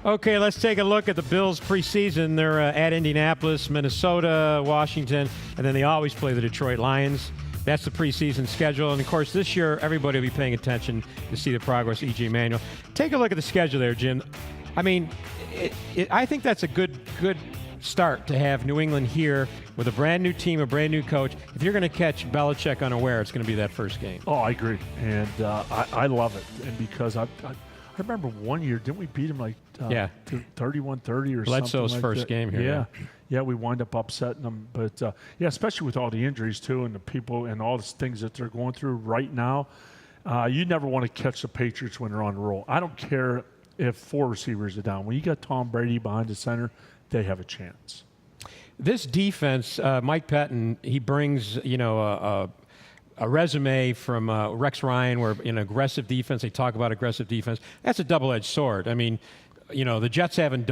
Okay, let's take a look at the Bills preseason. They're at Indianapolis, Minnesota, Washington, and then they always play the Detroit Lions. That's the preseason schedule. And, of course, this year everybody will be paying attention to see the progress of E.J. Manuel. Take a look at the schedule there, Jim. I mean, I think that's a good start to have New England here with a brand-new team, a brand-new coach. If you're going to catch Belichick unaware, it's going to be that first game. Oh, I agree. And I love it. And because I remember one year, didn't we beat him like 31-30 or something Bledsoe's like first that? game here. Yeah, we wind up upsetting them. But, especially with all the injuries, too, and the people and all the things that they're going through right now, you never want to catch the Patriots when they're on the roll. I don't care if 4 receivers are down. When you got Tom Brady behind the center, they have a chance. This defense, Mike Pettin, he brings, a resume from Rex Ryan where in aggressive defense, they talk about aggressive defense. That's a double-edged sword. I mean, the Jets haven't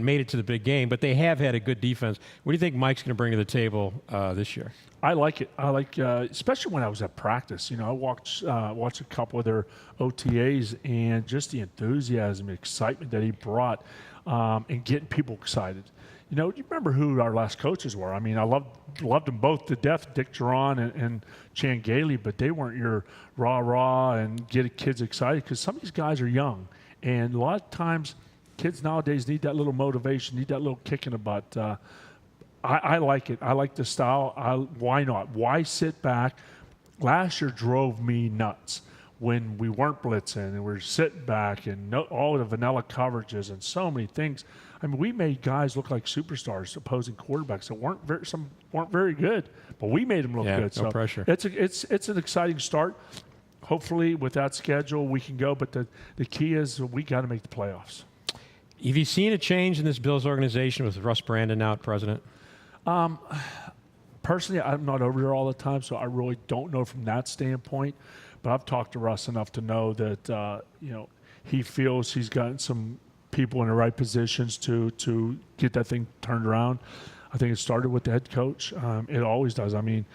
made it to the big game, but they have had a good defense. What do you think Mike's going to bring to the table this year? I like it. I like, especially when I was at practice. I watched a couple of their OTAs and just the enthusiasm, excitement that he brought, and getting people excited. Do you remember who our last coaches were? I mean, I loved them both to death, Dick Duran and Chan Gailey, but they weren't your rah-rah and get kids excited because some of these guys are young. And a lot of times, kids nowadays need that little motivation, need that little kick in the butt. I like it. I like the style. Why not? Why sit back? Last year drove me nuts when we weren't blitzing and we were sitting back and all the vanilla coverages and so many things. I mean, we made guys look like superstars, opposing quarterbacks that some weren't very good, but we made them look good. No so pressure. It's an exciting start. Hopefully, with that schedule, we can go. But the key is we got to make the playoffs. Have you seen a change in this Bills organization with Russ Brandon now at president? Personally, I'm not over there all the time, so I really don't know from that standpoint. But I've talked to Russ enough to know that he feels he's gotten some people in the right positions to get that thing turned around. I think it started with the head coach. It always does. I mean,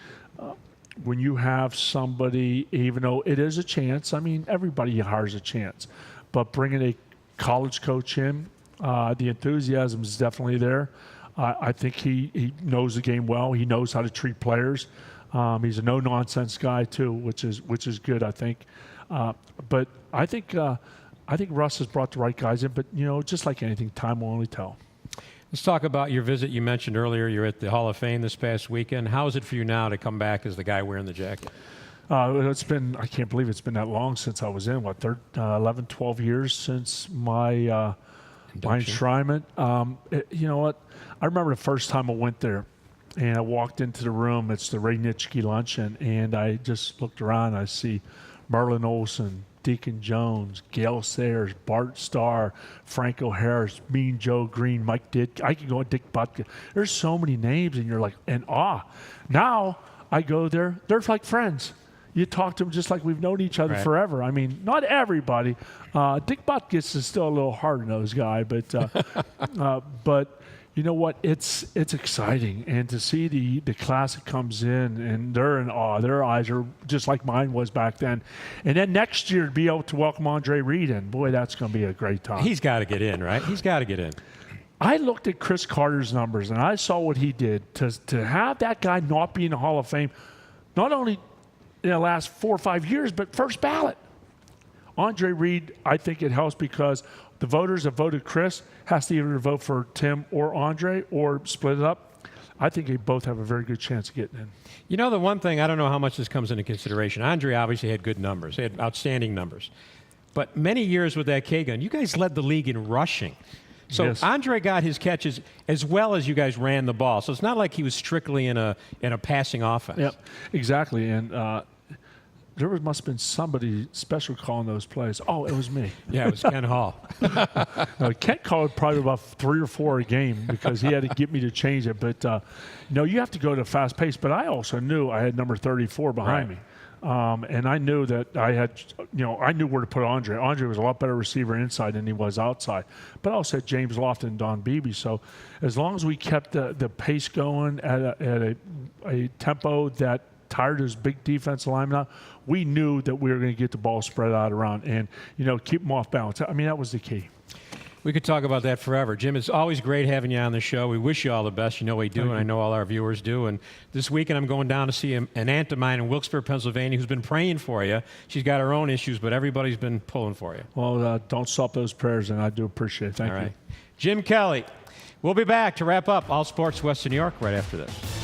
when you have somebody, even though it is a chance, I mean, everybody hires a chance. But bringing a college coach in, the enthusiasm is definitely there. I think he knows the game well. He knows how to treat players. He's a no-nonsense guy too, which is good, I think. But I think Russ has brought the right guys in. But just like anything, time will only tell. Let's talk about your visit. You mentioned earlier you're at the Hall of Fame this past weekend. How is it for you now to come back as the guy wearing the jacket? It's been, I can't believe it's been that long since I was in, 11, 12 years since my enshrinement. You know what? I remember the first time I went there, and I walked into the room. It's the Ray Nitschke luncheon, and I just looked around. I see Merlin Olsen, Deacon Jones, Gail Sayers, Bart Starr, Franco Harris, Mean Joe Green, Mike Dick. I can go on Dick Butkus. There's so many names, and you're like in awe. Now I go there. They're like friends. You talk to them just like we've known each other forever. I mean, not everybody. Dick Butkus is still a little hard-nosed guy, but you know what? It's exciting, and to see the class that comes in, and they're in awe. Their eyes are just like mine was back then. And then next year to be able to welcome Andre Reed in, boy, that's going to be a great time. He's got to get in, right? He's got to get in. I looked at Chris Carter's numbers, and I saw what he did to have that guy not be in the Hall of Fame, not only in the last 4 or 5 years, but first ballot. Andre Reed, I think it helps because the voters that voted Chris has to either vote for Tim or Andre or split it up. I think they both have a very good chance of getting in. The one thing, I don't know how much this comes into consideration. Andre obviously had good numbers. He had outstanding numbers. But many years with that K-gun, you guys led the league in rushing. So yes. Andre got his catches as well as you guys ran the ball. So it's not like he was strictly in a passing offense. Yep, exactly. And there must have been somebody special calling those plays. Oh, it was me. Yeah, it was Ken Hall. No, Ken called probably about 3 or 4 a game because he had to get me to change it. But, you have to go to fast pace. But I also knew I had number 34 behind me. And I knew that I had, I knew where to put Andre. Andre was a lot better receiver inside than he was outside. But I also had James Lofton and Don Beebe. So as long as we kept the pace going at a tempo that tired his big defensive lineman out, we knew that we were going to get the ball spread out around and, keep them off balance. I mean, that was the key. We could talk about that forever. Jim, it's always great having you on the show. We wish you all the best. You know we do, and I know all our viewers do. And this weekend I'm going down to see an aunt of mine in Wilkes-Barre, Pennsylvania, who's been praying for you. She's got her own issues, but everybody's been pulling for you. Well, don't stop those prayers, and I do appreciate it. Thank you. Jim Kelly. We'll be back to wrap up All Sports Western New York right after this.